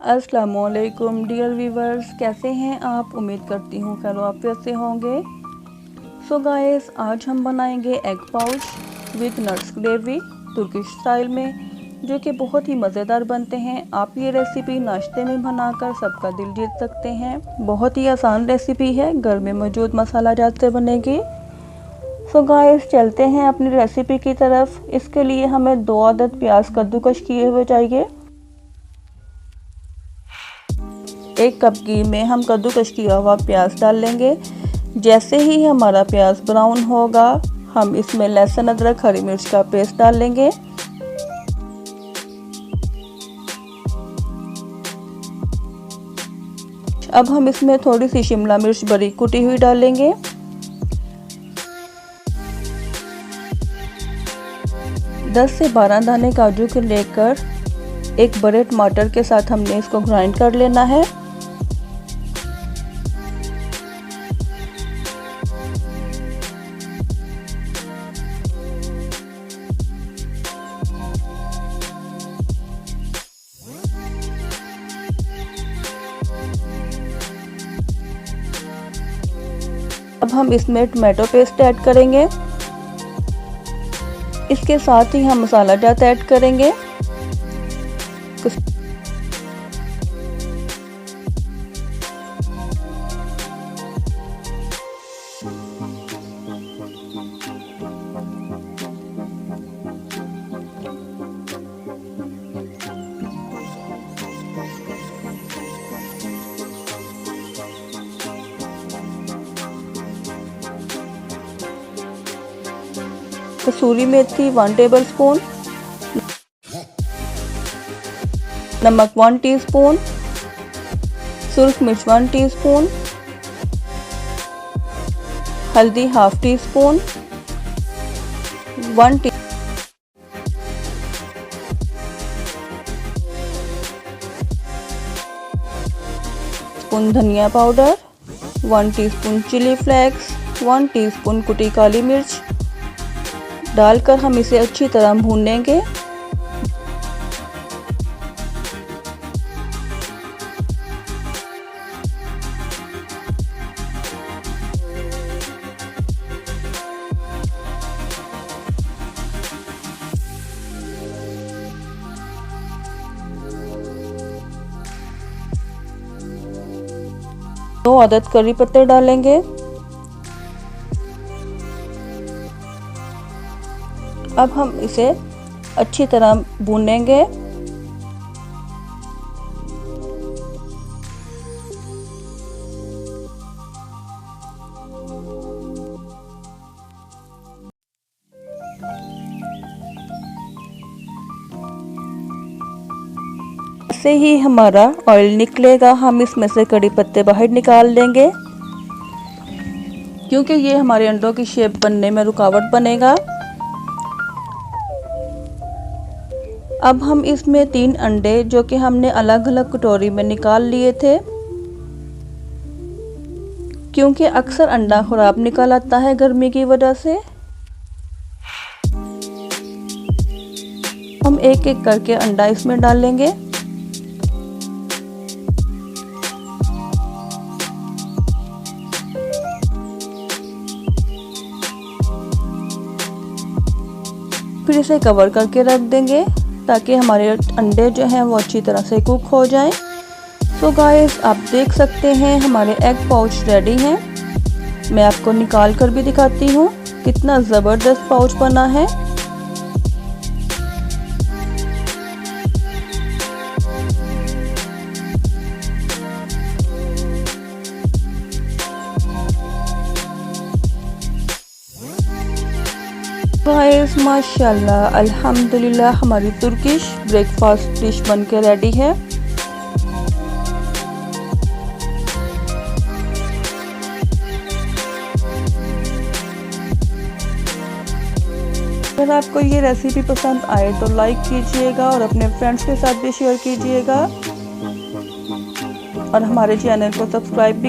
अस्सलामुअलैकुम dear viewers, कैसे हैं आप। उम्मीद करती हूँ खैर आफियत से होंगे। सो गाइस, आज हम बनाएंगे egg pouch with nuts gravy Turkish style में, जो कि बहुत ही मज़ेदार बनते हैं। आप ये रेसिपी नाश्ते में बनाकर सबका दिल जीत सकते हैं। बहुत ही आसान रेसिपी है, घर में मौजूद मसाला जात से बनेगी। सो गाइस, चलते हैं अपनी रेसिपी की तरफ। इसके लिए हमें 2 अदद प्याज कद्दूकश किए हुए चाहिए। 1 कप घी में हम कद्दूकश किया हुआ प्याज डाल लेंगे। जैसे ही हमारा प्याज ब्राउन होगा, हम इसमें लहसुन अदरक हरी मिर्च का पेस्ट डाल लेंगे। अब हम इसमें थोड़ी सी शिमला मिर्च बारीक कुटी हुई डालेंगे। दस से 12 दाने काजू के लेकर एक बड़े टमाटर के साथ हमने इसको ग्राइंड कर लेना है। अब हम इसमें टमाटो पेस्ट ऐड करेंगे। इसके साथ ही हम मसाला जात ऐड करेंगे। कसूरी मेथी 1 टेबलस्पून, नमक 1 टीस्पून, सुर्ख मिर्च 1 टीस्पून, हल्दी हाफ टी स्पून, 1 टीस्पून धनिया powder, 1 teaspoon chilli flakes, 1 teaspoon कुटी काली मिर्च डालकर हम इसे अच्छी तरह भून लेंगे। दो अदद करी पत्ते डालेंगे। अब हम इसे अच्छी तरह भूनेंगे। ऐसे ही हमारा ऑयल निकलेगा, हम इसमें से कड़ी पत्ते बाहर निकाल लेंगे, क्योंकि ये हमारे अंडों की शेप बनने में रुकावट बनेगा। अब हम इसमें 3 अंडे, जो कि हमने अलग अलग कटोरी में निकाल लिए थे, क्योंकि अक्सर अंडा खराब निकल आता है गर्मी की वजह से। हम एक एक करके अंडा इसमें डालेंगे। फिर इसे कवर करके रख देंगे ताकि हमारे अंडे जो हैं वो अच्छी तरह से कुक हो जाएं। सो गाइस, आप देख सकते हैं हमारे एग पाउच रेडी हैं। मैं आपको निकाल कर भी दिखाती हूँ कितना ज़बरदस्त पाउच बना है। गाइस, माशाल्लाह अल्हम्दुलिल्लाह, हमारी तुर्किश ब्रेकफास्ट डिश बनके रेडी है। अगर आपको ये रेसिपी पसंद आए तो लाइक कीजिएगा और अपने फ्रेंड्स के साथ भी शेयर कीजिएगा, और हमारे चैनल को सब्सक्राइब भी